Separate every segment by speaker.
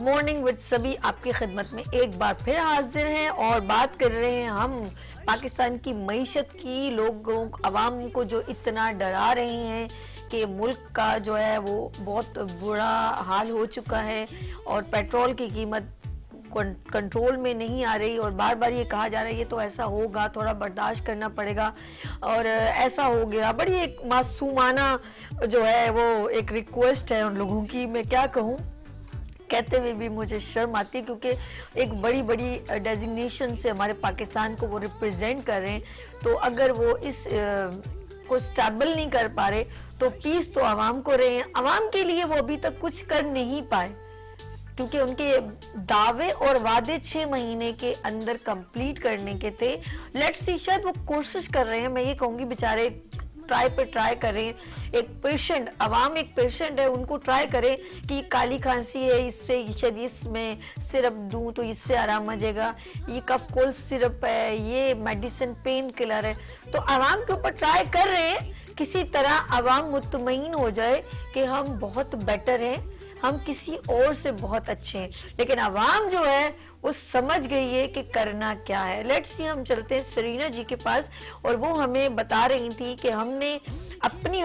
Speaker 1: Morning with सभी आपकी खिदमत में एक बार फिर हाजिर हैं और बात कर रहे हैं हम पाकिस्तान की मईशत की। लोगों अवाम को जो इतना डरा रहे हैं कि मुल्क का जो है वो बहुत बुरा हाल हो चुका है और पेट्रोल की कीमत कंट्रोल में नहीं आ रही और बार बार ये कहा जा रहा है ये तो ऐसा होगा, थोड़ा बर्दाश्त करना पड़ेगा और ऐसा हो गया। बड़ी एक मासूमाना जो है वो एक रिक्वेस्ट है उन लोगों की, मैं क्या कहूँ, कहते हुए भी मुझे शर्म आती है क्योंकि एक बड़ी बड़ी डेजिग्नेशन से हमारे पाकिस्तान को वो रिप्रेजेंट कर रहे हैं। तो अगर वो इस को स्टेबल नहीं कर पा रहे तो पीस तो आवाम को रहे हैं। आवाम के लिए वो अभी तक कुछ कर नहीं पाए क्योंकि उनके दावे और वादे 6 महीने के अंदर कंप्लीट करने के थे। लेट्स सी, शायद वो कोशिश कर रहे हैं। मैं ये कहूँगी बेचारे ट्राई पे ट्राई करें। एक पेशेंट अवाम एक पेशेंट है, उनको ट्राई करें कि काली खांसी है, इससे शायद इसमें सिरप दूं तो इससे आराम आ जाएगा, ये कफ कोल्ड सिरप है, ये मेडिसिन पेन किलर है। तो अवाम के ऊपर ट्राई कर रहे हैं, किसी तरह अवाम मुतमईन हो जाए कि हम बहुत बेटर हैं, हम किसी और से बहुत अच्छे हैं। लेकिन अवाम जो है वो समझ गई है कि करना क्या है। लेट्स सी, हम चलते हैं सरीना जी के पास और वो हमें बता रही थी कि हमने अपनी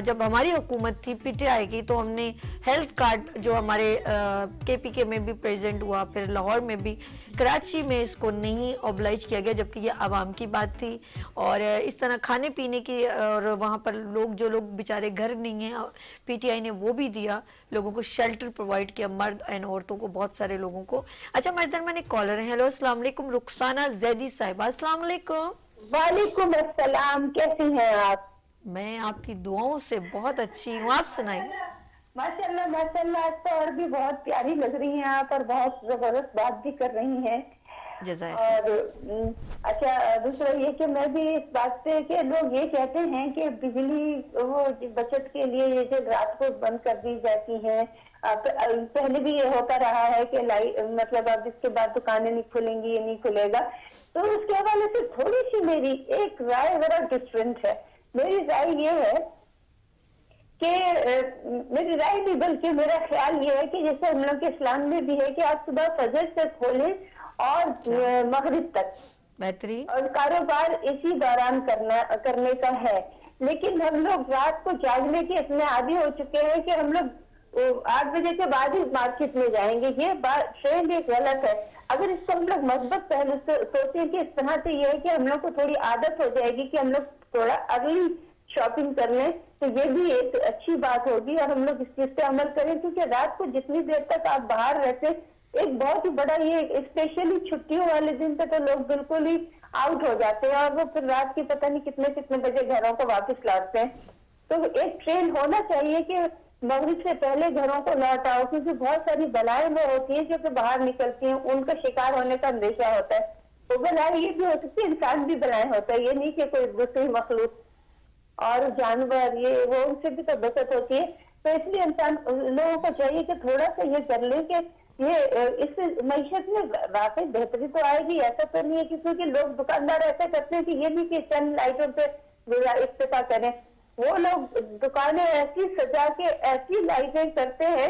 Speaker 1: जब हमारी हुकूमत थी पीटीआई की तो हमने हेल्थ कार्ड जो हमारे केपीके में भी प्रेजेंट हुआ, फिर लाहौर में भी, कराची में इसको नहीं ऑब्लाइज किया गया जबकि ये आवाम की बात थी। और इस तरह खाने पीने की और वहाँ पर जो लोग बेचारे घर नहीं हैं, पीटीआई ने वो भी दिया, लोगों को शेल्टर प्रोवाइड किया, मर्द एंड औरतों को, बहुत सारे लोगों को। अच्छा, हमारे दरमियान एक कॉलर है। हेलो, अस्सलाम वालेकुम, रुखसाना जैदी साहिबा। अस्सलाम वालेकुम।
Speaker 2: वालेकुम अस्सलाम, कैसी हैं आप?
Speaker 1: मैं आपकी दुआओं से बहुत अच्छी हूँ, आप सुनाइए।
Speaker 2: माशाल्लाह माशाल्लाह, आज तो और भी बहुत प्यारी लग रही हैं आप और बहुत जबरदस्त बात भी कर रही हैं। और अच्छा, दूसरा ये कि मैं भी इस बात से कि लोग ये कहते हैं कि बिजली वो बचत के लिए ये जो रात को बंद कर दी जाती है, पहले भी ये होता रहा है कि मतलब अब इसके बाद दुकानें नहीं खुलेंगी, ये नहीं खुलेगा। तो उसके हवाले से थोड़ी सी मेरी एक राय जरा डिफरेंट है। मेरी राय ये है कि मेरी राय नहीं बल्कि मेरा ख्याल ये है कि जैसे हम लोग के इस्लाम में भी है कि आप सुबह फजर से खोलें और मगरिब तक
Speaker 1: बेहतरीन, और
Speaker 2: कारोबार इसी दौरान करने का है। लेकिन हम लोग रात को जागने के इतने आदी हो चुके हैं कि हम लोग 8 बजे के बाद ही मार्केट में जाएंगे। ये बात ट्रेंड एक गलत है। अगर इसको हम लोग मस्बत पहले से सोचें कि इस तरह से ये है कि हम लोग को थोड़ी आदत हो जाएगी कि हम लोग थोड़ा अर्ली शॉपिंग कर लें, तो ये भी एक अच्छी बात होगी और हम लोग इस चीज पे अमल करें। क्योंकि रात को जितनी देर तक आप बाहर रहते, एक बहुत ही बड़ा ये स्पेशली छुट्टियों वाले दिन पे तो लोग बिल्कुल ही आउट हो जाते हैं और वो फिर रात की पता नहीं कितने कितने बजे घरों को वापस लौटते हैं। तो एक ट्रेन होना चाहिए कि मगरिब से पहले घरों को लौट आओ, क्योंकि बहुत सारी बलाएं वो होती हैं जो कि बाहर निकलती हैं, उनका शिकार होने का अंदेशा होता है। तो बलाएं ये भी हो सकती है, इंसान भी बलाएं होता है, ये नहीं कि कोई दूसरी मखलूक और जानवर ये वो, उनसे भी तो बचत होती है। तो इसलिए इंसान लोगों को चाहिए कि थोड़ा सा ये कर ले कि ये इससे मईशत में वाकई बेहतरी तो आएगी। ऐसा तो नहीं है क्योंकि लोग दुकानदार ऐसा करते हैं कि ये नहीं कि चंद लाइटों पे इक्तफा करें, वो लोग दुकानें ऐसी सजा के ऐसी लाइटें करते हैं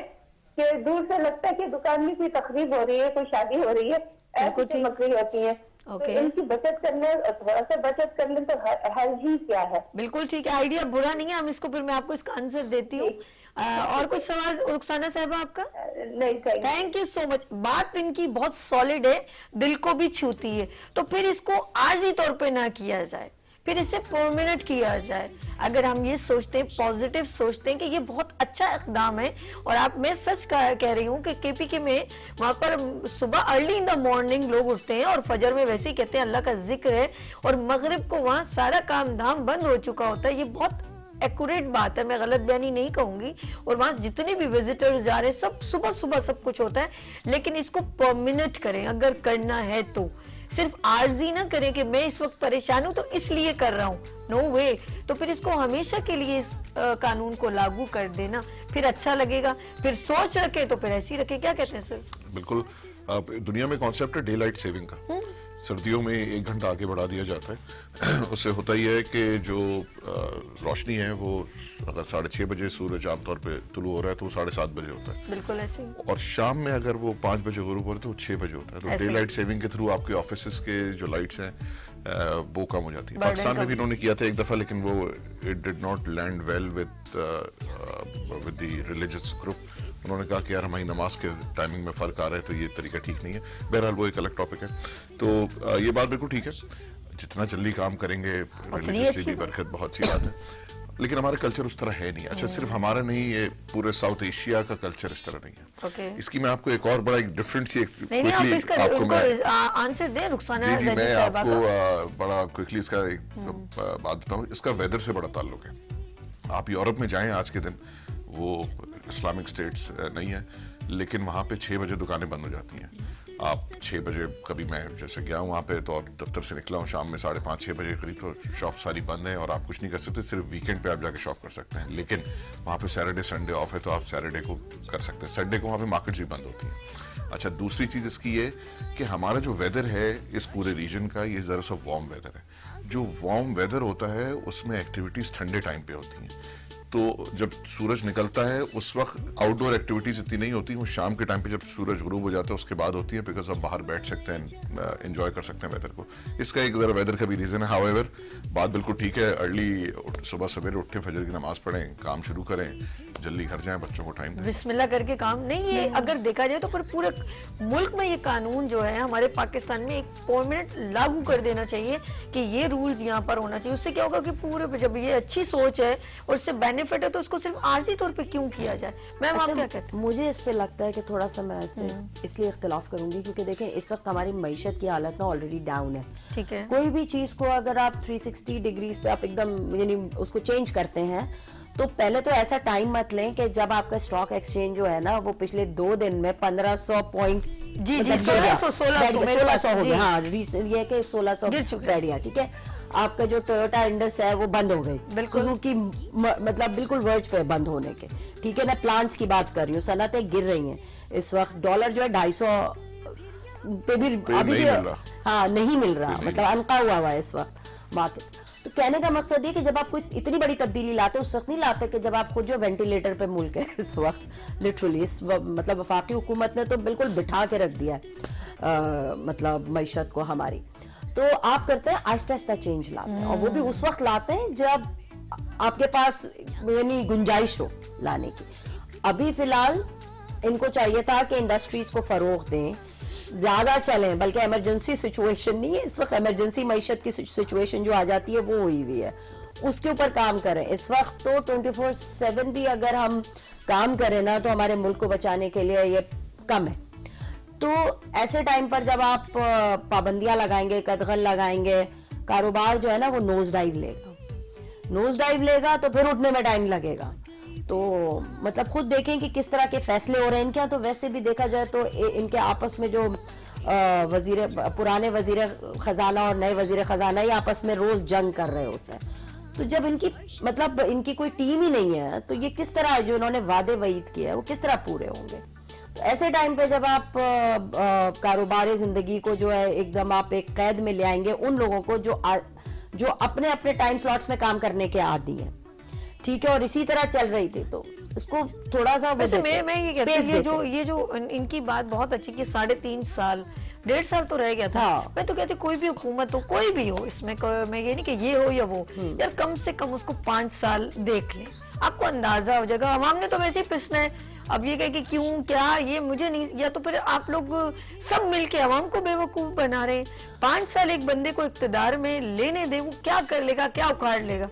Speaker 2: कि दूर से लगता है कि दुकान में कोई तकरीब हो रही है, कोई शादी हो रही है, ऐसी चमक रही होती है। तो इनकी बचत करने, थोड़ा सा बचत करने तो हर्ज ही क्या है।
Speaker 1: बिल्कुल ठीक है, आइडिया बुरा नहीं है। हम इसको फिर मैं आपको इसका आंसर देती हूँ। और कुछ सवाल रुखसाना साहिबा आपका?
Speaker 2: नहीं,
Speaker 1: थैंक यू सो मच। बात इनकी बहुत सॉलिड है, दिल को भी छूती है। तो फिर इसको आर्जी तौर पे ना किया जाए, फिर इसे परमानेंट किया जाए। अगर हम ये सोचते हैं, पॉजिटिव सोचते हैं कि ये बहुत अच्छा इकदाम है। और मैं सच कह रही हूँ कि केपीके में वहाँ पर सुबह अर्ली इन द मॉर्निंग लोग उठते हैं और फजर में वैसे ही कहते हैं अल्लाह का जिक्र है, और मगरिब को वहाँ सारा काम धाम बंद हो चुका होता है। ये बहुत एक्यूरेट बात है, मैं गलत बयानी नहीं कहूंगी। और वहाँ जितने भी विजिटर्स जा रहे हैं, सब सुबह सुबह सब कुछ होता है। लेकिन इसको परमानेंट करें अगर करना है तो, सिर्फ आर्जी ना करें कि मैं इस वक्त परेशान हूं तो इसलिए कर रहा हूं, नो वे। तो फिर इसको हमेशा के लिए इस कानून को लागू कर देना, फिर अच्छा लगेगा। फिर सोच रखे तो फिर ऐसी रखे। क्या कहते हैं सर?
Speaker 3: बिल्कुल, दुनिया में कॉन्सेप्ट है डे लाइट सेविंग का सर्दियों में 1 घंटा आगे बढ़ा दिया जाता है। उससे होता ही है कि जो रोशनी है वो अगर 6:30 बजे सूरज आमतौर पे तुलू हो रहा है तो वो 7:30 बजे होता है,
Speaker 1: बिल्कुल ऐसे ही।
Speaker 3: और शाम में अगर वो 5 बजे गुरूब हो रहा है तो वो 6 बजे होता है। तो
Speaker 1: ऐसे
Speaker 3: डे
Speaker 1: ही।
Speaker 3: लाइट सेविंग के थ्रू आपके ऑफिस के जो लाइट्स हैं वो कम हो जाती है।
Speaker 1: Burden
Speaker 3: पाकिस्तान में
Speaker 1: कम।
Speaker 3: भी इन्होंने किया था एक दफा, लेकिन वो it did not land well with the religious group. उन्होंने कहा कि यार हमारी नमाज के टाइमिंग में फर्क आ रहा है तो ये तरीका ठीक नहीं है। बहरहाल वो एक अलग टॉपिक है। तो ये बात बिल्कुल ठीक है, जितना जल्दी काम करेंगे रिलीजियसली
Speaker 1: अच्छी
Speaker 3: भी बरकत, बहुत सी बात है। लेकिन हमारा कल्चर उस तरह है नहीं। अच्छा, सिर्फ हमारा नहीं, ये पूरे साउथ एशिया का कल्चर इस तरह नहीं है।
Speaker 1: ओके।
Speaker 3: इसकी मैं आपको एक और बड़ा एक डिफरेंट सी
Speaker 1: नहीं आप इसका
Speaker 3: आपको मैं
Speaker 1: आंसर दें रुखसाना
Speaker 3: जी
Speaker 1: रज़ी
Speaker 3: मैं
Speaker 1: साहिबा
Speaker 3: आपको
Speaker 1: का।
Speaker 3: बड़ा क्विकली इसका एक बात बताऊं। इसका वेदर से बड़ा ताल्लुक है। आप यूरोप में जाएं आज के दिन, वो इस्लामिक स्टेट्स नहीं है, लेकिन वहाँ पे 6 बजे दुकानें बंद हो जाती हैं। आप 6 बजे, कभी मैं जैसे गया हूँ वहाँ पे तो दफ्तर से निकला हूँ शाम में 5:30-6 बजे करीब, तो शॉप सारी बंद है और आप कुछ नहीं कर सकते, सिर्फ वीकेंड पे आप जाके शॉप कर सकते हैं। लेकिन वहाँ पे सैटरडे संडे ऑफ है तो आप सैटरडे को कर सकते हैं। संडे को वहाँ पे मार्केट्स भी बंद होती हैं। अच्छा, दूसरी चीज़ इसकी ये कि हमारा जो वेदर है इस पूरे रीजन का, ये ज़रा सा वार्म वेदर है। जो वार्म वेदर होता है उसमें एक्टिविटीज़ ठंडे टाइम पे होती हैं। तो जब सूरज निकलता है उस वक्त आउटडोर एक्टिविटीज इतनी नहीं होती, वो शाम के टाइम पे जब सूरज गुरूब हो जाता है उसके बाद होती है, बिकॉज आप बाहर बैठ सकते हैं, एंजॉय कर सकते हैं वेदर को। इसका एक जरा वेदर का भी रीजन है। हाउएवर बात बिल्कुल ठीक है, अर्ली सुबह सवेरे उठे, फजर की नमाज पढ़ें, काम शुरू करें, जल्दी घर जाएं, बच्चों को टाइम दें।
Speaker 1: बिस्मिल्लाह करके काम नहीं। ये अगर देखा जाए तो पूरे मुल्क में ये कानून जो है हमारे पाकिस्तान में एक परमानेंट लागू कर देना चाहिए कि ये रूल्स यहाँ पर होना चाहिए। उससे क्या होगा कि पूरे जब ये अच्छी सोच है और इससे बेनिफिट है तो उसको सिर्फ आर्जी तौर पे क्यों किया जाए। मैम आप क्या कहते हैं?
Speaker 4: मुझे इस पे लगता है कि थोड़ा सा मैं इससे इसलिए इख्तिलाफ करूंगी क्योंकि देखें इस वक्त हमारी मईशत की हालत ना ऑलरेडी डाउन है।
Speaker 1: ठीक है।
Speaker 4: कोई भी चीज को अगर आप 360 डिग्रीज पे आप एकदम यानी उसको चेंज करते हैं तो पहले तो ऐसा टाइम मत लें कि जब आपका स्टॉक एक्सचेंज जो है ना वो पिछले 2 दिन में 1500 पॉइंट्स
Speaker 1: जी, 1600
Speaker 4: हो
Speaker 1: जी।
Speaker 4: गया। हाँ, recent ये कि 1600
Speaker 1: गिर चुके।
Speaker 4: बैठ गया। ठीक है, आपका जो टोयोटा इंडस है वो बंद हो गई,
Speaker 1: बिल्कुल।
Speaker 4: सुजुकी मतलब बिल्कुल वर्ज पे बंद होने के। ठीक है ना, प्लांट्स की बात कर रही हूँ, सनतें गिर रही हैं इस वक्त। डॉलर जो है 250 पे भी अभी
Speaker 3: नहीं
Speaker 4: भी
Speaker 3: मिल रहा।
Speaker 4: हाँ नहीं मिल रहा,
Speaker 3: नहीं
Speaker 4: मतलब अनका हुआ है इस वक्त मार्केट। तो कहने का मकसद ये कि जब आप कोई इतनी बड़ी तब्दीली लाते उस वक्त नहीं लाते कि जब आप खुद जो वेंटिलेटर पे मुल्क है इस वक्त लिटरली मतलब वफाकी हुकूमत ने तो बिल्कुल बिठा के रख दिया है मतलब मईशत को हमारी। तो आप करते हैं आहिस्ता आहिस्ता चेंज लाते हैं, और वो भी उस वक्त लाते हैं जब आपके पास यानी गुंजाइश हो लाने की। अभी फिलहाल इनको चाहिए था कि इंडस्ट्रीज को फरोग दें, ज्यादा चलें, बल्कि इमरजेंसी सिचुएशन नहीं है इस वक्त, इमरजेंसी मईशत की सिचुएशन जो आ जाती है वो हुई हुई है, उसके ऊपर काम करें इस वक्त। तो 24/7 भी अगर हम काम करें ना तो हमारे मुल्क को बचाने के लिए ये कम है। तो ऐसे टाइम पर जब आप पाबंदियां लगाएंगे, कदगन लगाएंगे, कारोबार जो है ना वो नोज डाइव लेगा। नोज डाइव लेगा तो फिर उठने में टाइम लगेगा। तो मतलब खुद देखें कि किस तरह के फैसले हो रहे हैं इनके यहाँ। तो वैसे भी देखा जाए तो इनके आपस में जो पुराने वजीर खजाना और नए वजीर खजाना ही आपस में रोज जंग कर रहे होते हैं। तो जब इनकी मतलब इनकी कोई टीम ही नहीं है तो ये किस तरह जो इन्होंने वादे वईद किए हैं वो किस तरह पूरे होंगे। तो ऐसे टाइम पे जब आप कारोबारी जिंदगी को जो है एकदम आप एक कैद में ले आएंगे उन लोगों को जो अपने अपने टाइम स्लॉट्स में काम करने के आदी हैं, ठीक है, और इसी तरह चल रही थी, तो इसको थोड़ा सा
Speaker 1: वैसे मैं ये कहती हूँ ये जो इनकी बात बहुत अच्छी कि 3.5 साल 1.5 साल तो रह गया था।
Speaker 4: हाँ।
Speaker 1: मैं तो कहती कोई भी हुकूमत हो, कोई भी हो, इसमें मैं ये नहीं कि ये हो या वो, यार कम से कम उसको 5 साल देख ले, आपको अंदाजा हो जाएगा। अवाम ने तो वैसे ही पिसना है। अब ये कहे कि क्यों क्या, ये मुझे नहीं, या तो फिर आप लोग सब मिलके अवाम को बेवकूफ बना रहे हैं। 5 साल एक बंदे को इक्तदार में लेने दे, वो क्या कर लेगा, क्या उखाड़ लेगा,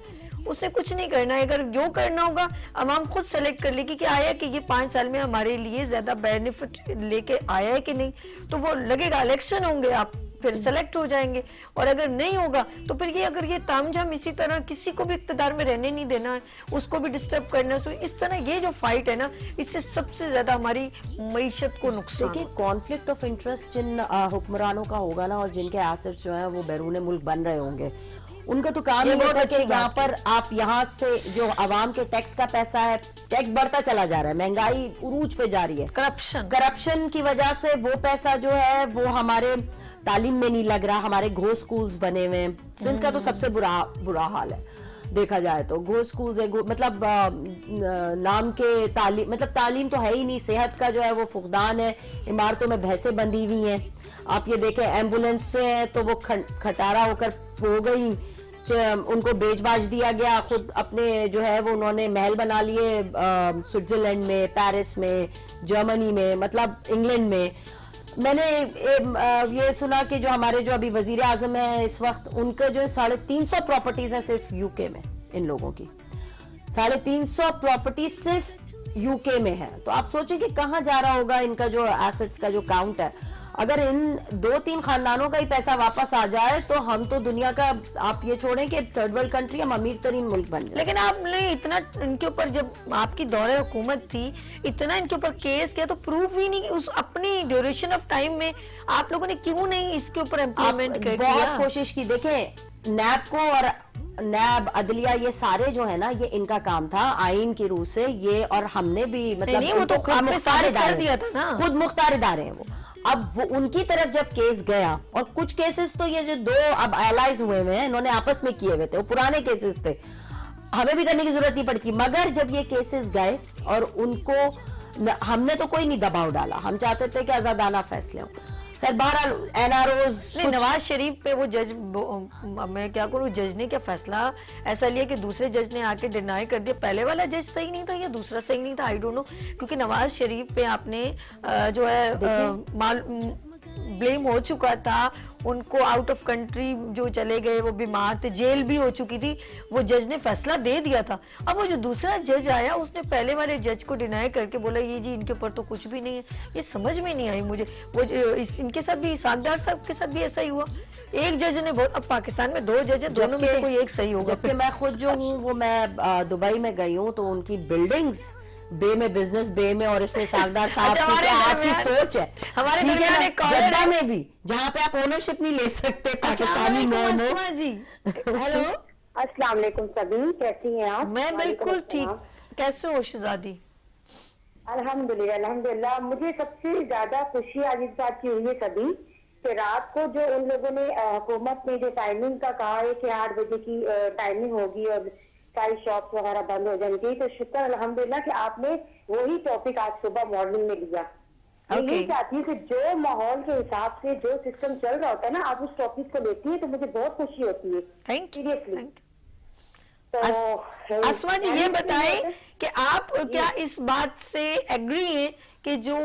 Speaker 1: उसने कुछ नहीं करना है। अगर जो करना होगा अवाम खुद सेलेक्ट कर लेगी कि आया कि ये 5 साल में हमारे लिए ज्यादा बेनिफिट लेके आया है कि नहीं, तो वो लगेगा। इलेक्शन होंगे, आप फिर सेलेक्ट हो जाएंगे, और अगर नहीं होगा तो फिर ये अगर ये तामझाम इसी तरह किसी को भी इक्तदार में रहने नहीं देना है, उसको भी डिस्टर्ब करना है, तो इस तरह ये जो फाइट है ना, इससे सबसे ज्यादा हमारी मईशत को नुकसान।
Speaker 4: देखिए कॉन्फ्लिक्ट ऑफ इंटरेस्ट जिन हुक्मरानों का होगा ना, और जिनके एसेट्स जो हैं वो बैरून मुल्क बन रहे होंगे, उनका तो काम ये होता है कि यहाँ पर आप यहाँ से जो आवाम के टैक्स का पैसा है, टैक्स बढ़ता चला जा रहा है, महंगाई उरूज पे जा रही है, करप्शन की वजह से वो पैसा जो है वो हमारे तालीम में नहीं लग रहा, हमारे घोष स्कूल्स बने हुए हैं। सिंध का तो सबसे बुरा हाल है देखा जाए तो। घोष स्कूल्स है, मतलब नाम के तालीम, मतलब तालीम तो है ही नहीं। सेहत का जो है वो फुकदान है, इमारतों में भैंसें बंधी हुई हैं। आप ये देखें एम्बुलेंस से है तो वो खटारा होकर हो गई, उनको बेच बाज दिया गया, खुद अपने जो है वो उन्होंने महल बना लिए स्विट्जरलैंड में, पेरिस में, जर्मनी में, मतलब इंग्लैंड में। मैंने ये सुना कि जो हमारे जो अभी वजीर आजम है इस वक्त, उनके जो 350 प्रॉपर्टीज है सिर्फ यूके में, इन लोगों की 350 प्रॉपर्टी सिर्फ यूके में है। तो आप सोचें कि कहाँ जा रहा होगा इनका जो एसेट्स का जो काउंट है। अगर इन 2-3 खानदानों का ही पैसा वापस आ जाए तो हम तो दुनिया का, आप ये छोड़ें कि थर्ड वर्ल्ड कंट्री, हम अमीर तरीन मुल्क बन जाए।
Speaker 1: लेकिन आपने इतना इनके ऊपर, जब आपकी दौरे हुकूमत थी, इतना इनके ऊपर केस किया तो प्रूफ भी नहीं कि उस अपनी ड्यूरेशन ऑफ टाइम में आप लोगों ने क्यों नहीं इसके ऊपर इम्प्लीमेंट किया?
Speaker 4: बहुत कोशिश की। देखें नैब को और नैब, अदलिया, ये सारे जो है ना, ये इनका काम था आइन की रूह से ये, और हमने भी मतलब
Speaker 1: नहीं, वो तो
Speaker 4: खुद
Speaker 1: आपने साबित कर
Speaker 4: मुख्तार
Speaker 1: दिया था ना,
Speaker 4: खुद मुख्तार इदारे हैं वो। अब वो उनकी तरफ जब केस गया, और कुछ केसेस तो ये जो 2 अब एलाइज हुए हैं इन्होंने आपस में किए हुए थे, वो पुराने केसेस थे, हमें भी करने की जरूरत नहीं पड़ी थी। मगर जब ये केसेस गए और उनको हमने तो कोई नहीं दबाव डाला, हम चाहते थे कि आजादाना फैसले हो। फिर बहरहाल एनआरओज,
Speaker 1: नवाज शरीफ पे वो जज, मैं क्या करूं, जज ने क्या फैसला ऐसा लिया कि दूसरे जज ने आके डिनाई कर दिया? पहले वाला जज सही नहीं था या दूसरा सही नहीं था, आई डोंट नो। क्योंकि नवाज शरीफ पे आपने जो है ब्लेम हो चुका था, उनको आउट ऑफ कंट्री जो चले गए, वो बीमार थे, जेल भी हो चुकी थी, वो जज ने फैसला दे दिया था। अब वो जो दूसरा जज आया उसने पहले वाले जज को डिनाई करके बोला ये जी इनके ऊपर तो कुछ भी नहीं है। ये समझ में नहीं आई मुझे। वो इनके साथ भी, सागदार साहब के साथ भी ऐसा ही हुआ। एक जज ने बहुत, अब पाकिस्तान में 2 जज है, दोनों में से कोई एक सही होगा।
Speaker 4: जबकि मैं खुद जो हूँ वो मैं दुबई में गई हूँ, तो उनकी बिल्डिंग्स बे में, बिजनेस बे में, और इसमें सागदार साहब की क्या आपकी सोच है।
Speaker 1: हमारे
Speaker 4: ठीक है
Speaker 1: दरमियान
Speaker 4: ना?
Speaker 1: एक कॉलर है।
Speaker 4: जद्दा में भी, जहाँ पे आप ओनरशिप नहीं ले सकते पाकिस्तानी नॉर्मो।
Speaker 1: जी हेलो,
Speaker 2: अस्सलाम वालेकुम सभी, कैसी हैं आप?
Speaker 1: मैं बिल्कुल ठीक। कैसे हो शहजादी?
Speaker 2: अल्हम्दुलिल्लाह अल्हम्दुलिल्लाह। मुझे सबसे ज्यादा खुशी आज इस बात की हुई है सभी, कि रात को जो उन लोगों ने हुकूमत ने जो टाइमिंग का कहा है कि 8 बजे की टाइमिंग होगी और सारी शॉप्स वगैरह बंद हो जाएंगी, तो शुक्र अल्हम्दुलिल्लाह कि आपने वही टॉपिक आज सुबह मॉर्निंग में लिया। मैं यही चाहती हूँ कि जो माहौल के हिसाब से जो सिस्टम चल रहा होता है ना, आप उस टॉपिक को लेती है तो मुझे बहुत खुशी होती है।
Speaker 1: Thank you.
Speaker 2: सीरियसली।
Speaker 1: अस्मा जी ये बताएं कि आप क्या इस बात से एग्री हैं कि जो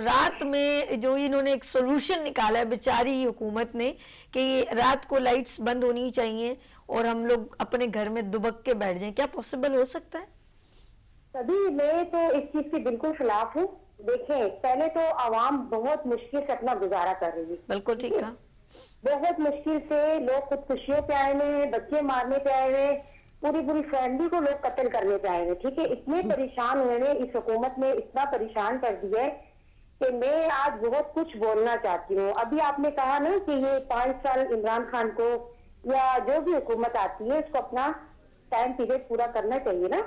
Speaker 1: रात में जो इन्होंने एक सोल्यूशन निकाला है बेचारी हुकूमत ने, कि रात को लाइट्स बंद होनी चाहिए और हम लोग अपने घर में दुबक के बैठ जाएं, क्या पॉसिबल हो सकता है?
Speaker 2: सभी मैं तो इस चीज के बिल्कुल खिलाफ हूँ। देखें, पहले तो आवाम बहुत मुश्किल से अपना गुजारा कर रही है।
Speaker 1: बिल्कुल ठीक कहा।
Speaker 2: बहुत मुश्किल से लोग खुदकुशियों पे आए हुए, बच्चे मारने पे आए हुए, पूरी पूरी फैमिली को लोग कत्ल करने पे आए हुए। ठीक है, इतने परेशान हुए हैं, इस हुकूमत ने इतना परेशान कर दिया है कि मैं आज बहुत कुछ बोलना चाहती हूँ। अभी आपने कहा ना कि ये 5 साल इमरान खान को या जो भी हुकूमत आती है उसको अपना टाइम पीरियड पूरा करना चाहिए ना।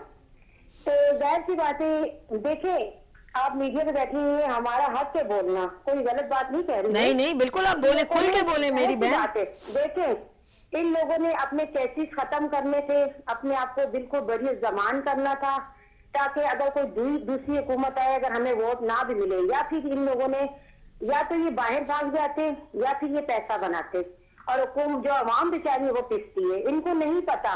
Speaker 2: तो जाहिर सी बात है, देखें आप मीडिया पे बैठी हुई है, हमारा हक है बोलना, कोई गलत बात नहीं कह रही।
Speaker 1: नहीं नहीं, बिल्कुल आप बोले, खुल के बोले मेरी बहन।
Speaker 2: देखें, इन लोगों ने अपने केसेस खत्म करने थे, अपने आप को दिल को बड़ी जमान करना था, ताकि अगर कोई दूसरी हुकूमत आए, अगर हमें वोट ना भी मिले, या फिर इन लोगों ने या तो ये बाहर भाग जाते या फिर ये पैसा बनाते, और हुकूमत जो अवाम बेचारी है वो पिसती है। इनको नहीं पता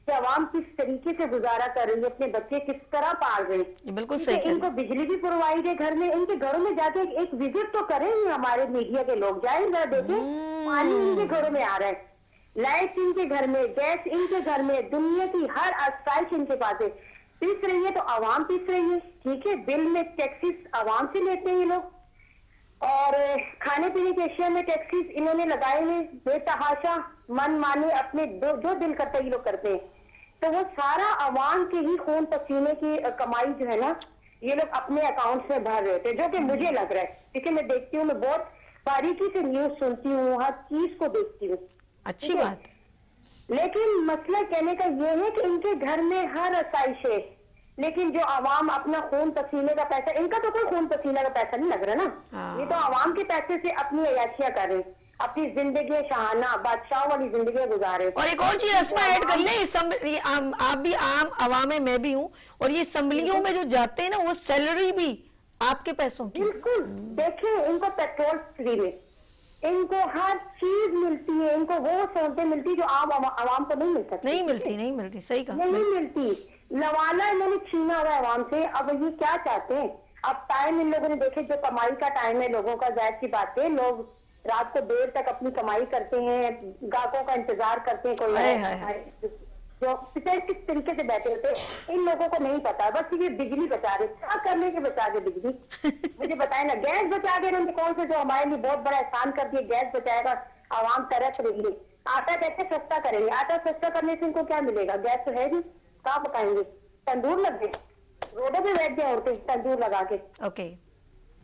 Speaker 2: कि अवाम किस तरीके से गुजारा कर रही है, अपने बच्चे किस तरह पाल रहे हैं।
Speaker 1: बिल्कुल सही।
Speaker 2: इनको बिजली भी प्रोवाइड है घर में, इनके घरों में जाके एक विजिट तो करें हमारे मीडिया के लोग, जाए जरा देखें पानी इनके घरों में आ रहा है, लाइट इनके घर में, गैस इनके घर में, दुनिया की हर आसाइश इनके पास है। पिस रही है तो अवाम पिस रही है। ठीक है, बिल में टैक्सेस अवाम से लेते हैं ये लोग, और खाने पीने के अशिया में टैक्सेस इन्होंने लगाए हुए बेतहाशा, मन माने अपने जो दिल करता है ये लोग करते हैं। तो वो सारा अवाम के ही खून पसीने की कमाई जो है ना, ये लोग अपने अकाउंट में भर रहे थे, जो कि मुझे लग रहा है, क्योंकि मैं देखती हूँ, मैं बहुत बारीकी से न्यूज सुनती हूँ, हर चीज को देखती हूँ।
Speaker 1: अच्छी बात।
Speaker 2: लेकिन मसला कहने का ये है कि इनके घर में हर आसाइश है, लेकिन जो आवाम अपना खून पसीने का पैसा, इनका तो कोई खून पसीने का पैसा नहीं लग रहा ना, ये तो आवाम के पैसे से अपनी अयाशियां कर रहे हैं। अपनी जिंदगी शाहाना बादशाह वाली जिंदगी गुजारे।
Speaker 1: और एक और चीज अस्मा ऐड कर ले, ये आप भी आम आवाम है, मैं भी हूँ, और ये असम्बलियों में जो जाते हैं ना वो सैलरी भी आपके पैसों की।
Speaker 2: बिल्कुल, देखिए इनको पेट्रोल फ्री में, इनको हर चीज मिलती है, इनको वो सहूलतें मिलती है जो आम आवाम को नहीं मिल सकती।
Speaker 1: नहीं मिलती, सही कहा।
Speaker 2: नहीं मिलती। लवाना इन्होंने छीना हुआ है आवाम से। अब ये क्या चाहते हैं, अब टाइम इन लोगों ने देखे, जो कमाई का टाइम है लोगों का, जाहिर सी बात है लोग रात को देर तक अपनी कमाई करते हैं, ग्राहकों का इंतजार करते हैं, कोई जो किस तरीके से बैठे होते हैं, इन लोगों को नहीं पता। बस ये बिजली बचा रहे, क्या करने के बचा के बिजली मुझे बताए ना। गैस बचा के इन्होंने कौन से, जो हमारे लिए बहुत बड़ा एहसान कर दिया, गैस बचाएगा, आवाम तरस रही है। आटा कैसे सस्ता करेंगे, आटा सस्ता करने से इनको क्या मिलेगा, गैस तो है नहीं, कहाँ पकाएंगे, तंदूर लग गए, रोडों पे बैठ गए औरतें तंदूर लगा के।
Speaker 1: ओके,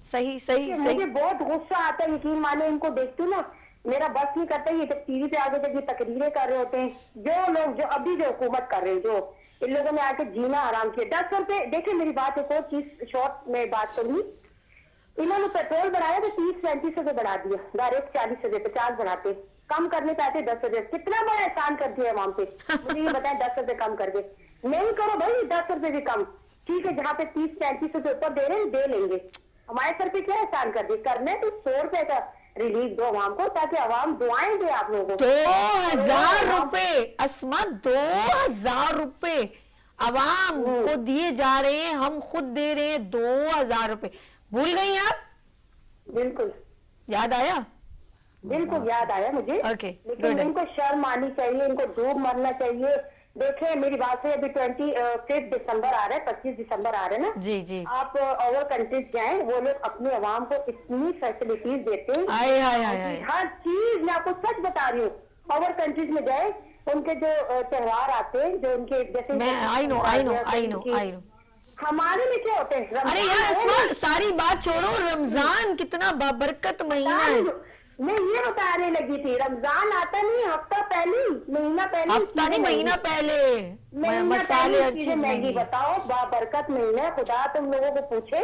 Speaker 1: सही।
Speaker 2: मुझे बहुत गुस्सा आता है, यकीन माने इनको देखती हूँ ना, मेरा बस नहीं करता। ये जब टीवी पे आगे जब ये तकरीरें कर रहे होते हैं, जो लोग जो अभी जो हुकूमत कर रहे हैं, जो इन लोगों ने आके जीना आराम किया। 10 रुपए, देखिए मेरी बात एक और चीज शॉर्ट में बात करूंगी, इन्होंने पेट्रोल बढ़ाया तो 30-35 रुपए बढ़ा दिया, डायरेक्ट 40 रुपए 50 बढ़ाते, कम करने चाहते 10 रुपए। कितना बड़ा एहसान कर दिया वहां पे, मुझे ये बताएं 10 रुपए कम कर दे। नहीं करो भाई, 10 रुपए भी कम, ठीक है, जहाँ पे 30-35 रुपए ऊपर दे रहे हैं दे लेंगे। हमारे सर पे क्या एहसान कर दिए, करने तो 100 रुपए का रिलीफ दो आवाम को, ताकि आवाम दुआएं दे आप लोगों को।
Speaker 1: 2000 रुपए अस्मा, 2000 रुपए आवाम को दिए जा रहे हैं, हम खुद दे रहे हैं 2000 रुपए। भूल गई आप?
Speaker 2: बिल्कुल
Speaker 1: याद आया?
Speaker 2: बिल्कुल याद आया मुझे।
Speaker 1: Okay,
Speaker 2: लेकिन
Speaker 1: good.
Speaker 2: इनको शर्म आनी चाहिए, इनको डूब मरना चाहिए। देखे मेरी बात से, अभी 25 दिसंबर आ रहा है, 25 दिसंबर आ रहा है ना
Speaker 1: जी।
Speaker 2: आप ओवर कंट्रीज जाएं, वो लोग अपने अवाम को इतनी फैसिलिटीज देते हैं,
Speaker 1: आए।
Speaker 2: हर चीज। मैं आपको सच बता रही हूँ, ओवर कंट्रीज में जाए, उनके जो त्योहार आते हैं, जो उनके जैसे
Speaker 1: आई नो।
Speaker 2: हमारे में क्या होते हैं,
Speaker 1: अरे यार अस्मा, सारी बात छोड़ो, रमजान कितना बाबरकत महीना है।
Speaker 2: मैं ये बताने लगी थी, रमजान आता नहीं, हफ्ता पहले, महीना पहले,
Speaker 1: हफ्ता नहीं, महीना पहले मसाले हर चीज
Speaker 2: महंगी। बताओ, बाबरकत महीना है, खुदा तुम लोगों को पूछे,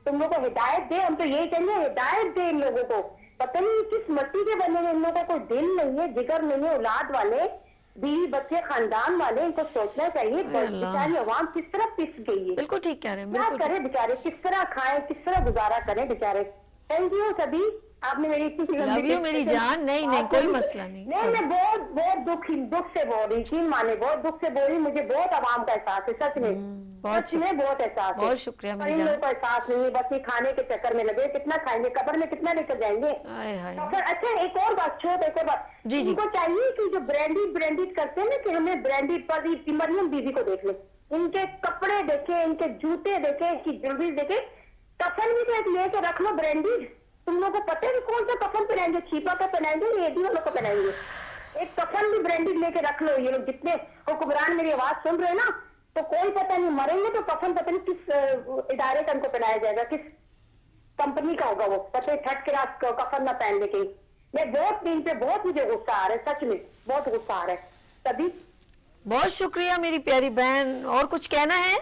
Speaker 2: तुम लोगों को हिदायत दे। हम तो यही कहेंगे, हिदायत दे इन लोगों को। पता नहीं किस मिट्टी के बने हैं इन लोगों को, कोई दिल नहीं है, जिगर नहीं है, औलाद वाले, बीवी बच्चे खानदान वाले, इनको सोचना चाहिए बेचारी अवाम किस तरह पिस गई है।
Speaker 1: बिल्कुल ठीक कह रहे हैं,
Speaker 2: क्या करें बेचारे, किस तरह खाएं, किस तरह गुजारा करें बेचारे। थैंक यू सभी, आपने मेरी इतनी
Speaker 1: लव यू मेरी जान। नहीं कोई मसला नहीं।
Speaker 2: मैं बहुत दुख से बोल रही थी, माने बहुत दुख से बोल रही, मुझे बहुत आवाम का एहसास है, सच में बहुत एहसास है।
Speaker 1: बहुत शुक्रिया मेरी
Speaker 2: जान।
Speaker 1: जान।
Speaker 2: को एहसास नहीं है, बस ये खाने के चक्कर में लगे, कितना खाएंगे, कब्र में कितना लेकर जाएंगे। अच्छा एक और बात, एक और बात, इनको चाहिए कि जो ब्रांडेड करते हैं ना, कि हमें ब्रांडेड पर मरियम दीदी को देख ले, इनके कपड़े देखे, इनके जूते देखे, इनकी ज्वेलरी देखे, कफन भी तो एक लेके रख लो ब्रांडेड। तुम लोगों को पता है कौन सा कफन पहनाएंगे, छीपा का पहनाएंगे, एडी वालों को पहनाएंगे। एक कफन भी ब्रांडेड लेके रख लो। ये लोग जितने हुक्मरान मेरी आवाज सुन रहे हैं ना, तो कोई पता नहीं, मरेंगे तो कफन पता नहीं किस इदारे का उनको पहनाया जाएगा, किस कंपनी का होगा वो, पता है थर्ड क्लास कफन ना पहन ले कहीं। मैं बहुत दिन पे बहुत मुझे गुस्सा आ रहा है, सच में बहुत गुस्सा आ रहा है। तभी
Speaker 1: बहुत शुक्रिया मेरी प्यारी बहन। और कुछ कहना है?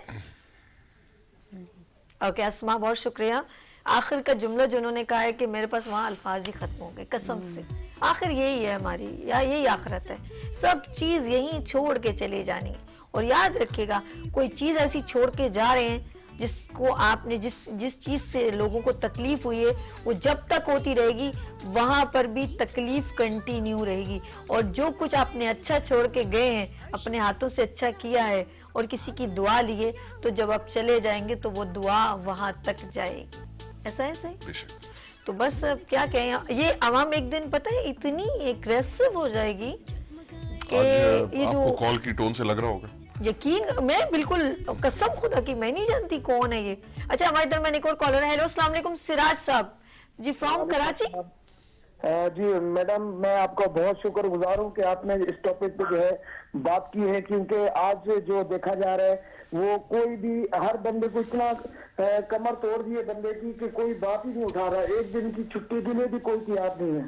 Speaker 1: ओके अस्मा, बहुत शुक्रिया। आखिर का जुमला जो उन्होंने कहा है कि मेरे पास वहाँ अल्फाज ही खत्म हो गए, कसम से। आखिर यही है हमारी, या यही आखिरत है, सब चीज यहीं छोड़ के चले जानी। और याद रखिएगा, कोई चीज ऐसी छोड़ के जा रहे हैं जिसको आपने जिस चीज से लोगों को तकलीफ हुई है, वो जब तक होती रहेगी वहां पर भी तकलीफ कंटिन्यू रहेगी। और जो कुछ आपने अच्छा छोड़ के गए हैं, अपने हाथों से अच्छा किया है और किसी की दुआ लिए, तो जब आप चले जाएंगे तो वो दुआ वहां तक जाएगी। ऐसा है सही? तो बस अब क्या कहें, ये आवाम एक दिन पता है इतनी एग्रेसिव हो जाएगी कि ये जो
Speaker 3: कॉल की टोन से लग रहा होगा,
Speaker 1: यकीन, मैं बिल्कुल कसम खुदा की मैं नहीं जानती कौन है ये। अच्छा हमारे दरमियान एक और कॉलर है। हेलो अस्सलाम वालेकुम, सिराज साहब जी फ्रॉम कराची।
Speaker 5: जी मैडम, मैं आपका बहुत शुक्रगुजार हूँ कि आपने इस टॉपिक पे जो है बात की है, क्योंकि आज जो देखा जा रहा है वो कोई भी, हर बंदे को इतना कमर तोड़ दिए बंदे की कि कोई बात ही नहीं उठा रहा। एक दिन की छुट्टी के लिए भी कोई तैयार नहीं है।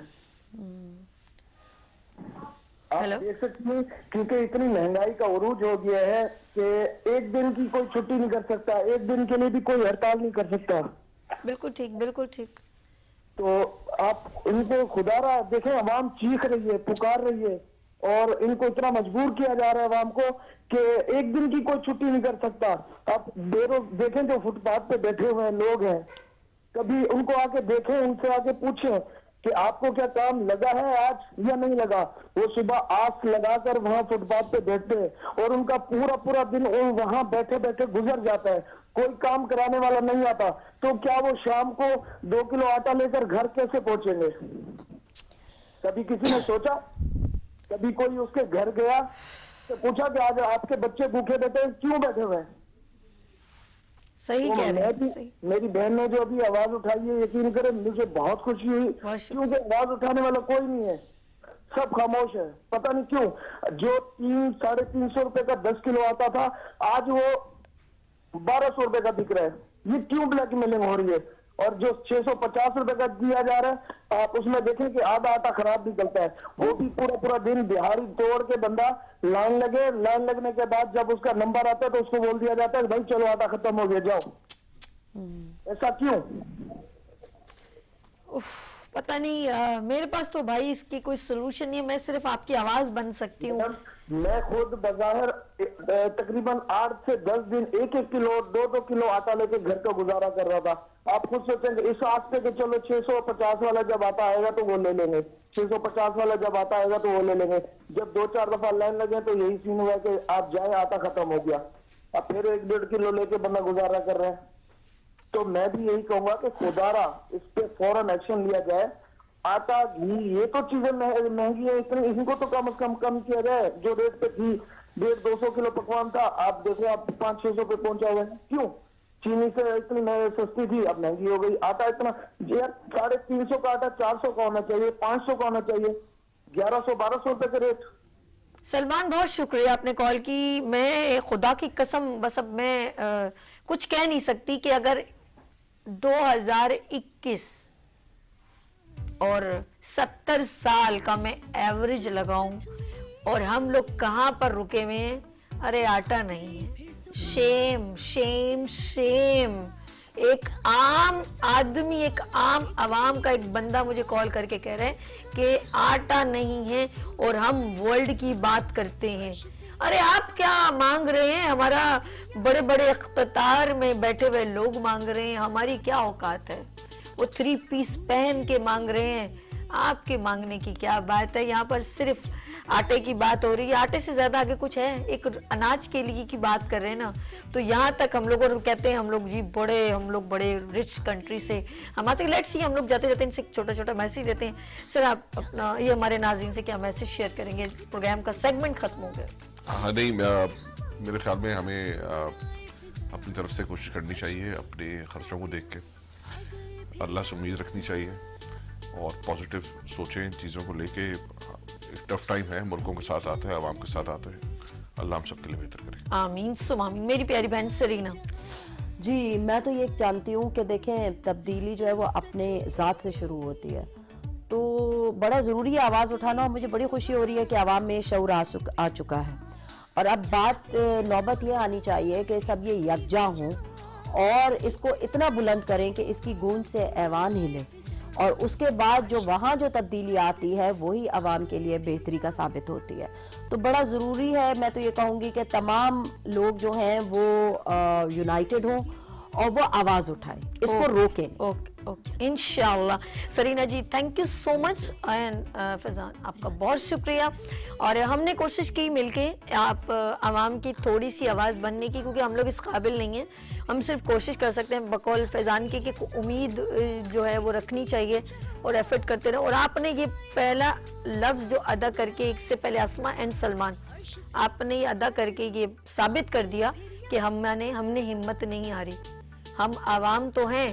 Speaker 5: आप देख सकते हैं, क्योंकि इतनी महंगाई का उरूज हो गया है कि एक दिन की कोई छुट्टी नहीं कर सकता, एक दिन के लिए भी कोई हड़ताल नहीं कर सकता।
Speaker 1: बिल्कुल ठीक, बिल्कुल ठीक।
Speaker 5: तो आप इनको खुदारा देखें, अवाम चीख रही है, पुकार रही है, और इनको इतना मजबूर किया जा रहा है अवाम को कि एक दिन की कोई छुट्टी नहीं कर सकता। आप देखें जो फुटपाथ पे बैठे हुए लोग हैं, कभी उनको आके देखें, उनसे आके पूछें कि आपको क्या काम लगा है आज या नहीं लगा। वो सुबह आस लगाकर वहां फुटपाथ पे बैठते हैं और उनका पूरा पूरा दिन वो वहां बैठे बैठे गुजर जाता है, कोई काम कराने वाला नहीं आता। तो क्या वो शाम को 2 किलो आटा लेकर घर कैसे पहुंचेंगे? कभी किसी ने सोचा? कभी कोई उसके घर गया तो पूछा कि आज आपके बच्चे भूखे बैठे हैं, क्यों बैठे हुए हैं?
Speaker 1: सही
Speaker 5: तो
Speaker 1: कह रहे हैं, सही।
Speaker 5: मेरी बहन ने जो अभी आवाज उठाई है, यकीन करें मुझे बहुत खुशी हुई, क्योंकि आवाज उठाने वाला कोई नहीं है, सब खामोश है। पता नहीं क्यों जो 300-350 रुपए का 10 किलो आता था, आज वो 1200 रुपए का बिक रहा है। ये क्यों ब्लैकमेलिंग हो रही है? और जो 650 रुपए का दिया जा रहा है, आप उसमें देखें कि आधा आटा खराब निकलता है, वो भी पूरा पूरा दिन दिहाड़ी तोड़ के बंदा लाइन लगने के बाद जब उसका नंबर आता है तो उसको बोल दिया जाता है भाई चलो आटा खत्म हो गया, जाओ। ऐसा क्यों?
Speaker 1: उफ, पता नहीं, मेरे पास तो भाई इसकी कोई सोल्यूशन नहीं है, मैं सिर्फ आपकी आवाज बन सकती हूँ।
Speaker 5: मैं खुद बजाहिर तकरीबन 8 से 10 दिन 1-1 किलो 2-2 किलो आटा लेके घर का गुजारा कर रहा था। आप खुद सोचेंगे इस आस्ते के चलो 650 वाला जब आता आएगा तो वो ले लेंगे, 650 वाला जब आता आएगा तो वो ले लेंगे। जब 2-4 दफा लाइन लगे तो यही सीन हुआ कि आप जाए आटा खत्म हो गया, अब फिर 1-1.5 किलो लेके बंदा गुजारा कर रहे हैं। तो मैं भी यही कहूंगा कि खुदारा इस पे फौरन एक्शन लिया जाए। आटा घी ये तो चीजें महंगी है, इतनी इनको तो कम से कम किया जाए। जो रेट पे थी 150-200 किलो पकवान था, आप देखो आप 500-600 पे पहुंचा हुआ है। क्यों? चीनी से इतनी सस्ती थी, अब महंगी हो गई। आटा इतना यार 350 का आटा 400 का होना चाहिए, 500 का होना चाहिए, 1100-1200 रुपए का रेट।
Speaker 1: सलमान, बहुत शुक्रिया आपने कॉल की। मैं खुदा की कसम बस अब मैं कुछ कह नहीं सकती कि अगर 2021 और 70 साल का मैं एवरेज लगाऊं और हम लोग कहां पर रुके हुए हैं। अरे आटा नहीं है, शेम शेम शेम। एक आम आदमी, एक आम आवाम का एक बंदा मुझे कॉल करके कह रहे हैं कि आटा नहीं है और हम वर्ल्ड की बात करते हैं। अरे आप क्या मांग रहे हैं? हमारा बड़े बड़े इख्तितार में बैठे हुए लोग मांग रहे हैं, हमारी क्या औकात है? वो 3 पीस पहन के मांग रहे हैं, आपके मांगने की क्या बात है? यहाँ पर सिर्फ आटे की बात हो रही है, आटे से ज्यादा आगे कुछ है? एक अनाज के लिए की बात कर रहे हैं ना, तो यहाँ तक हम लोग और कहते हैं हम लोग बड़े रिच कंट्री से हमारे लेट्स सी। हम लोग जाते जाते इनसे छोटा छोटा मैसेज देते हैं। सर आप अपना ये हमारे नाज़रीन से क्या मैसेज शेयर करेंगे? प्रोग्राम का सेगमेंट खत्म हो गया।
Speaker 3: हाँ नहीं, मेरे ख्याल में हमें अपनी तरफ से कोशिश करनी चाहिए, अपने खर्चों को देख के अल्लाह से उम्मीद रखनी चाहिए और पॉजिटिव सोचें चीज़ों को लेके। एक टफ टाइम है, मुल्कों के साथ आता है, आवाम के साथ आता है। अल्लाह हम सबके लिए बेहतर करे।
Speaker 1: आमीन सुम आमीन। मेरी प्यारी बहन सरीना
Speaker 4: जी, मैं तो ये जानती हूँ कि देखें तब्दीली जो है वो अपने ज़ात से शुरू होती है, तो बड़ा ज़रूरी है आवाज़ उठाना। और मुझे बड़ी खुशी हो रही है कि आवाम में शऊर आ चुका है। और अब बात नौबत ये आनी चाहिए कि सब ये यकजा हों और इसको इतना बुलंद करें कि इसकी गूंज से ऐवान हिले, और उसके बाद जो वहाँ जो तब्दीली आती है वही आवाम के लिए बेहतरी का साबित होती है। तो बड़ा ज़रूरी है, मैं तो ये कहूँगी कि तमाम लोग जो हैं वो यूनाइटेड हों और वो आवाज़ उठाएं, इसको रोकें।
Speaker 1: ओके ओके इंशाल्लाह। Sarina ji thank you so much and Faizan आपका बहुत शुक्रिया। और हमने कोशिश की मिलके आप आवाम की थोड़ी सी आवाज़ बनने की, क्योंकि हम लोग इस काबिल नहीं हैं। हम सिर्फ कोशिश कर सकते हैं बकौल फैजान की कि उम्मीद जो है वो रखनी चाहिए और एफर्ट करते रहो। और आपने ये पहला लफ्ज़ जो अदा करके, एक से पहले अस्मा एंड सलमान, आपने ये अदा करके ये साबित कर दिया कि हमने हिम्मत नहीं हारी। हम आवाम तो हैं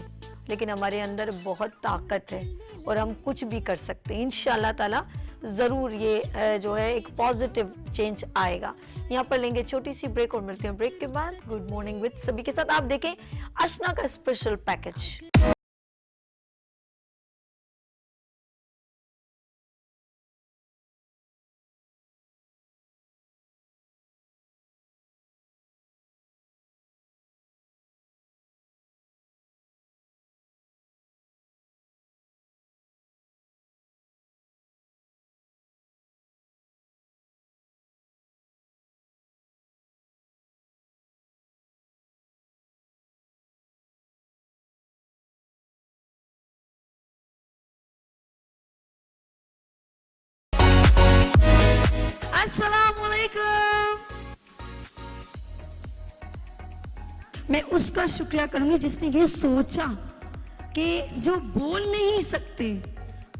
Speaker 1: लेकिन हमारे अंदर बहुत ताकत है और हम कुछ भी कर सकते हैं। इंशाअल्लाह ताला ज़रूर ये जो है एक पॉजिटिव चेंज आएगा। यहाँ पर लेंगे छोटी सी ब्रेक और मिलते हैं ब्रेक के बाद गुड मॉर्निंग विद सभी के साथ। आप देखें अशना का स्पेशल पैकेज।
Speaker 6: मैं उसका शुक्रिया करूंगी जिसने ये सोचा कि जो बोल नहीं सकते,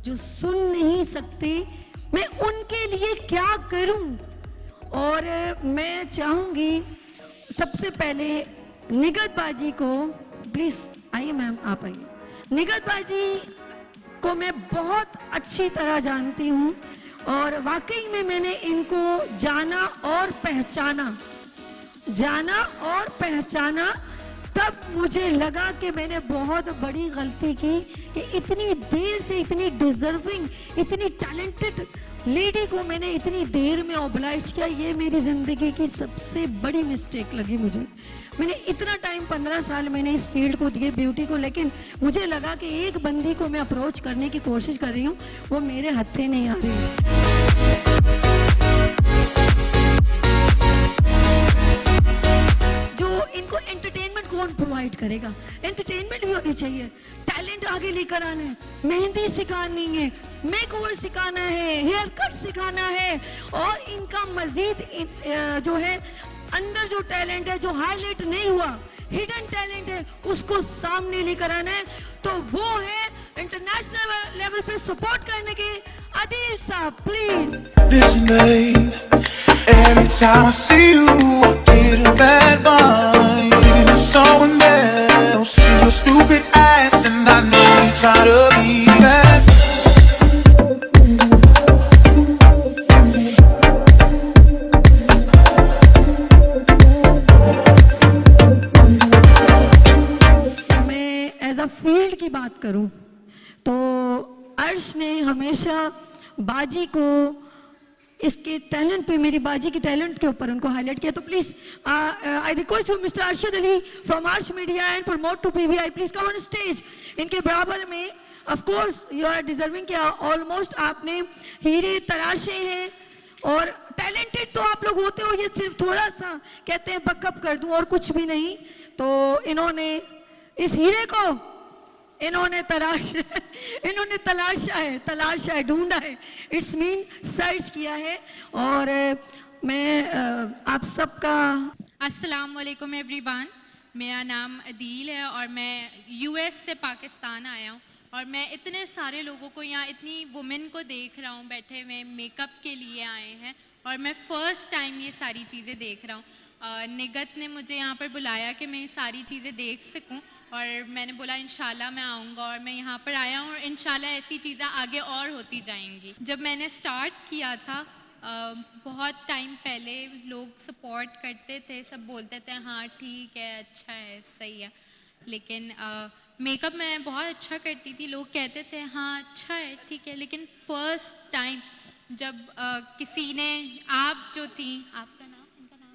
Speaker 6: जो सुन नहीं सकते, मैं उनके लिए क्या करूं। और मैं चाहूंगी सबसे पहले निगत बाजी को, प्लीज आइए मैम, आप आइए। निगत बाजी को मैं बहुत अच्छी तरह जानती हूँ और वाकई में मैंने इनको जाना और पहचाना, तब मुझे लगा कि मैंने बहुत बड़ी गलती की कि इतनी देर से इतनी डिजर्विंग, इतनी टैलेंटेड लेडी को मैंने इतनी देर में ऑब्लाइज किया। ये मेरी जिंदगी की सबसे बड़ी मिस्टेक लगी मुझे। मैंने इतना टाइम 15 साल मैंने इस फील्ड को दिए, ब्यूटी को, लेकिन मुझे लगा कि एक बंदी को मैं अप्रोच करने की कोशिश कर रही हूँ, वो मेरे हत्थे नहीं आ रही है। इनको एंटरटेनमेंट कौन प्रोवाइड करेगा? एंटरटेनमेंट भी होनी चाहिए, टैलेंट आगे लेकर आना है, मेहंदी सिखानी है, मेकओवर सिखाना है, हेयर कट सिखाना है, और इनका मजीद जो है अंदर जो टैलेंट है, जो हाईलाइट नहीं हुआ, हिडन टैलेंट है, उसको सामने लेकर आना है। तो वो है इंटरनेशनल लेवल पे सपोर्ट करने के आदिल साहब, please.
Speaker 7: Every time I see you, I get a bad vibe. Thinking of someone else, see your stupid ass, and I know you try to be that.
Speaker 6: मैं एज अ फील्ड की बात करूं तो अर्श ने हमेशा बाजी को, इसके टैलेंट पे, मेरी बाजी की टैलेंट के ऊपर उनको हाईलाइट किया। तो please I request you mister Arshad Ali from Arsh media and promote to PVI, please come on stage. इनके बराबर में of course you are deserving कि ऑलमोस्ट आपने हीरे तराशे हैं और टैलेंटेड तो आप लोग होते हो, ये सिर्फ थोड़ा सा कहते हैं बकअप कर दूं और कुछ भी नहीं। तो इन्होंने इस हीरे को इन्होंने तलाशा है, ढूंढा है, इट्स मीन सर्च किया है। और मैं आप सबका
Speaker 8: अस्सलाम वालेकुम एवरीवन, मेरा नाम अदील है और मैं यूएस से पाकिस्तान आया हूँ और मैं इतने सारे लोगों को यहाँ, इतनी वुमेन को देख रहा हूँ बैठे हुए मेकअप के लिए आए हैं और मैं फ़र्स्ट टाइम ये सारी चीज़ें देख रहा हूँ। निगत ने मुझे यहाँ पर बुलाया कि मैं ये सारी चीज़ें देख सकूँ और मैंने बोला इंशाल्लाह मैं आऊँगा और मैं यहाँ पर आया हूँ और इंशाल्लाह ऐसी चीज़ें आगे और होती जाएंगी। जब मैंने स्टार्ट किया था बहुत टाइम पहले लोग सपोर्ट करते थे, सब बोलते थे हाँ ठीक है, अच्छा है, सही है, लेकिन मेकअप मैं बहुत अच्छा करती थी, लोग कहते थे हाँ अच्छा है, ठीक है, लेकिन फर्स्ट टाइम जब किसी ने, आप जो थी, आपका नाम, इनका नाम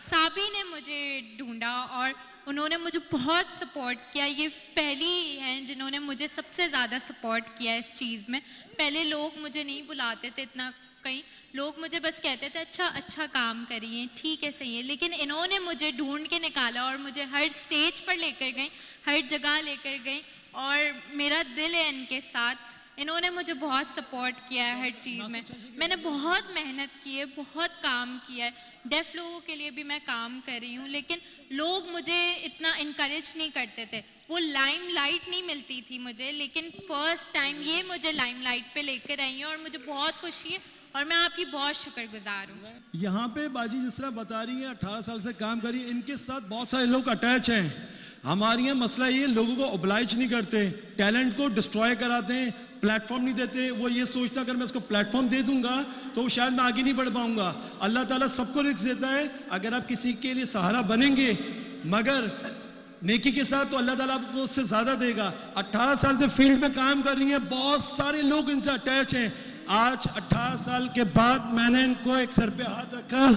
Speaker 8: साबी ने मुझे ढूंढा और उन्होंने मुझे बहुत सपोर्ट किया। ये पहली हैं जिन्होंने मुझे सबसे ज़्यादा सपोर्ट किया इस चीज़ में। पहले लोग मुझे नहीं बुलाते थे इतना, कहीं लोग मुझे बस कहते थे अच्छा काम करिए, ठीक है, सही है, लेकिन इन्होंने मुझे ढूंढ के निकाला और मुझे हर स्टेज पर लेकर गई, हर जगह लेकर गई और मेरा दिल है इनके साथ। इन्होंने मुझे बहुत सपोर्ट किया है हर चीज़ में। मैंने बहुत मेहनत की है, बहुत काम किया है, डेफ लोगों के लिए भी मैं काम कर रही हूँ, लेकिन लोग मुझे इतना इनकरेज नहीं करते थे, वो लाइमलाइट नहीं मिलती थी मुझे, लेकिन फर्स्ट टाइम ये मुझे लाइमलाइट पे लेकर आई है और मुझे बहुत खुशी है और मैं आपकी बहुत शुक्रगुजार हूँ।
Speaker 9: यहाँ पे बाजी जिस तरह बता रही है 18 साल से काम करी, इनके साथ बहुत सारे लोग अटैच हैं। हमारे यहाँ मसला ये, लोगों को ओब्लाइज नहीं करते, टैलेंट को डिस्ट्रॉय कराते हैं, प्लेटफॉर्म नहीं देते। वो ये सोचता अगर मैं इसको प्लेटफॉर्म दे दूंगा तो शायद मैं आगे नहीं बढ़ पाऊंगा। अल्लाह ताला सबको रिस्क देता है, अगर आप किसी के लिए सहारा बनेंगे मगर नेकी के साथ तो अल्लाह ताला आपको उससे ज्यादा देगा। 18 साल से फील्ड में काम कर रही है, बहुत सारे लोग इनसे अटैच हैं। आज 18 साल के बाद मैंने इनको एक सर पे हाथ रखा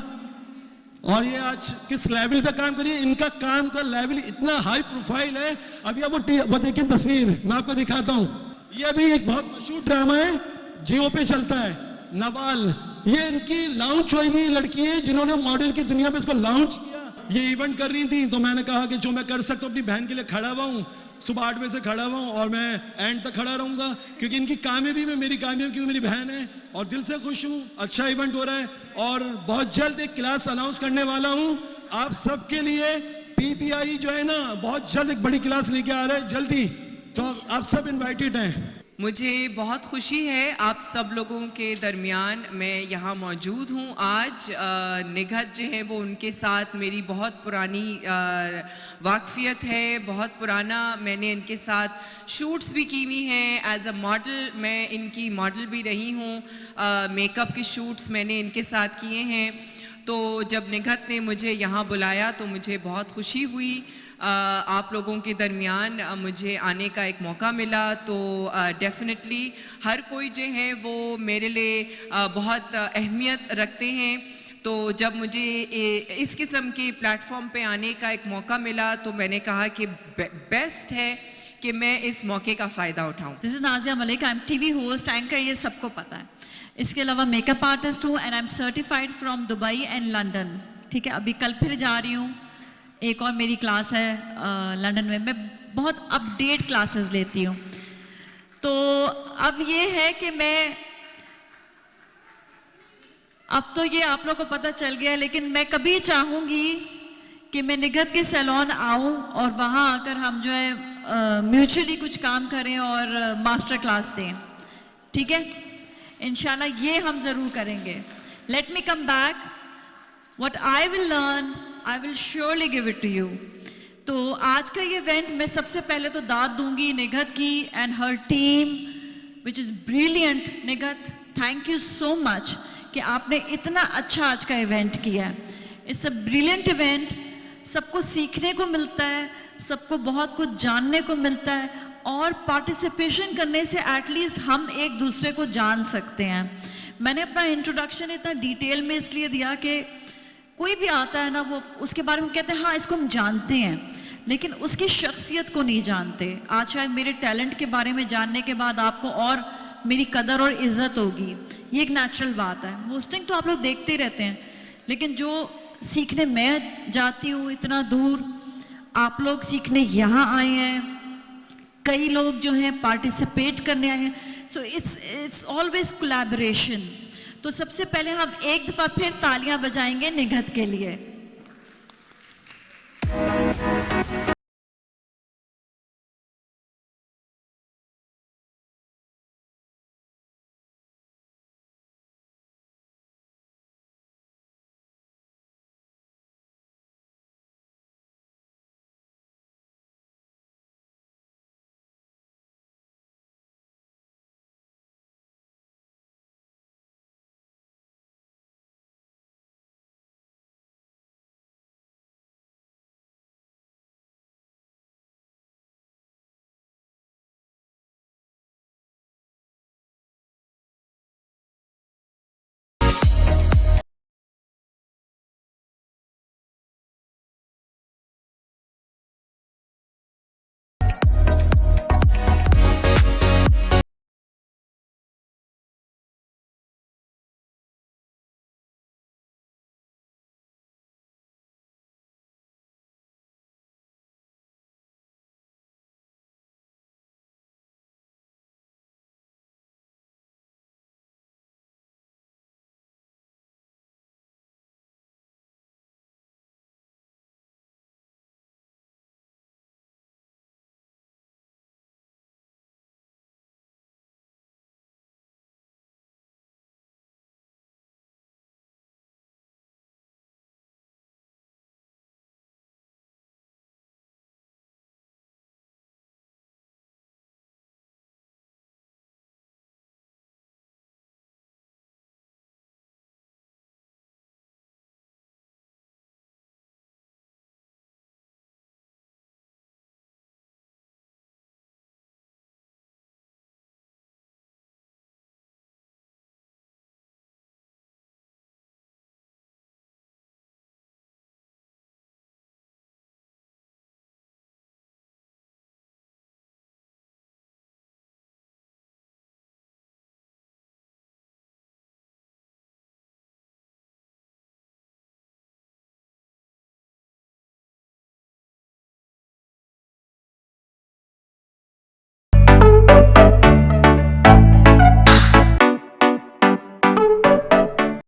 Speaker 9: और ये आज किस लेवल पे काम करिए, इनका काम का लेवल इतना हाई प्रोफाइल है। अभी आप वो देखिए तस्वीर, मैं आपको दिखाता हूँ। ये भी एक बहुत मशहूर ड्रामा है, जियो पे चलता है, नवाल। ये इनकी लॉन्च हुई हुई लड़की है जिन्होंने मॉडल की दुनिया में इसको लॉन्च किया। ये इवेंट कर रही थी तो मैंने कहा कि जो मैं कर सकता हूँ अपनी बहन के लिए खड़ा हुआ हूँ, सुबह 8 बजे से खड़ा हुआ हूँ और मैं एंड तक खड़ा रहूंगा क्योंकि इनकी कामयाबी में मेरी कामयाबी, क्योंकि मेरी बहन है और दिल से खुश हूँ। अच्छा इवेंट हो रहा है और बहुत जल्द एक क्लास अनाउंस करने वाला हूँ आप सबके लिए। PPI जो है ना बहुत जल्द एक बड़ी क्लास लेके आ रहा है, जल्दी, तो आप सब इनवाइटेड हैं।
Speaker 10: मुझे बहुत खुशी है आप सब लोगों के दरमियान मैं यहाँ मौजूद हूँ आज। निगहत जो है वो उनके साथ मेरी बहुत पुरानी वाकफियत है, बहुत पुराना मैंने इनके साथ शूट्स भी की हुई हैं। एज अ मॉडल मैं इनकी मॉडल भी रही हूँ, मेकअप के शूट्स मैंने इनके साथ किए हैं। तो जब निगहत ने मुझे यहाँ बुलाया तो मुझे बहुत खुशी हुई। आप लोगों के दरमियान मुझे आने का एक मौका मिला, तो डेफिनेटली हर कोई जो है वो मेरे लिए बहुत अहमियत रखते हैं। तो जब मुझे इस किस्म के प्लेटफॉर्म पे आने का एक मौका मिला तो मैंने कहा कि बेस्ट है कि मैं इस मौके का फ़ायदा उठाऊं।
Speaker 11: This is Nazia Malik, I am TV host, anchor, ये सबको पता है। इसके अलावा मेकअप आर्टिस्ट हूँ and I am certified from Dubai and London. ठीक है, अभी कल फिर जा रही हूँ, एक और मेरी क्लास है लंदन में। मैं बहुत अपडेट क्लासेस लेती हूँ। तो अब ये है कि अब तो ये आप लोग को पता चल गया, लेकिन मैं कभी चाहूँगी कि मैं निगहत के सैलून आऊँ और वहाँ आकर हम जो है म्यूचुअली कुछ काम करें और मास्टर क्लास दें। ठीक है, इंशाल्लाह ये हम ज़रूर करेंगे। Let me come back, what I will learn I will surely give it to you. तो आज का ये इवेंट मैं सबसे पहले तो दाद दूंगी निगहत की and her team which is brilliant. Nighat, thank you so much कि आपने इतना अच्छा आज का इवेंट किया है। इट्स अ ब्रिलियंट इवेंट, सबको सीखने को मिलता है, सबको बहुत कुछ जानने को मिलता है, और पार्टिसिपेशन करने से एटलीस्ट हम एक दूसरे को जान सकते हैं। मैंने अपना इंट्रोडक्शन इतना डिटेल में इसलिए दिया कि कोई भी आता है ना, वो उसके बारे में कहते हैं हाँ इसको हम जानते हैं, लेकिन उसकी शख्सियत को नहीं जानते। आज शायद मेरे टैलेंट के बारे में जानने के बाद आपको और मेरी कदर और इज़्ज़त होगी, ये एक नेचुरल बात है। होस्टिंग तो आप लोग देखते ही रहते हैं, लेकिन जो सीखने मैं जाती हूँ इतना दूर, आप लोग सीखने यहाँ आए हैं, कई लोग जो हैं पार्टिसिपेट करने आए हैं। So it's always collaboration. तो सबसे पहले हम एक दफ़ा फिर तालियां बजाएंगे निगहत के लिए।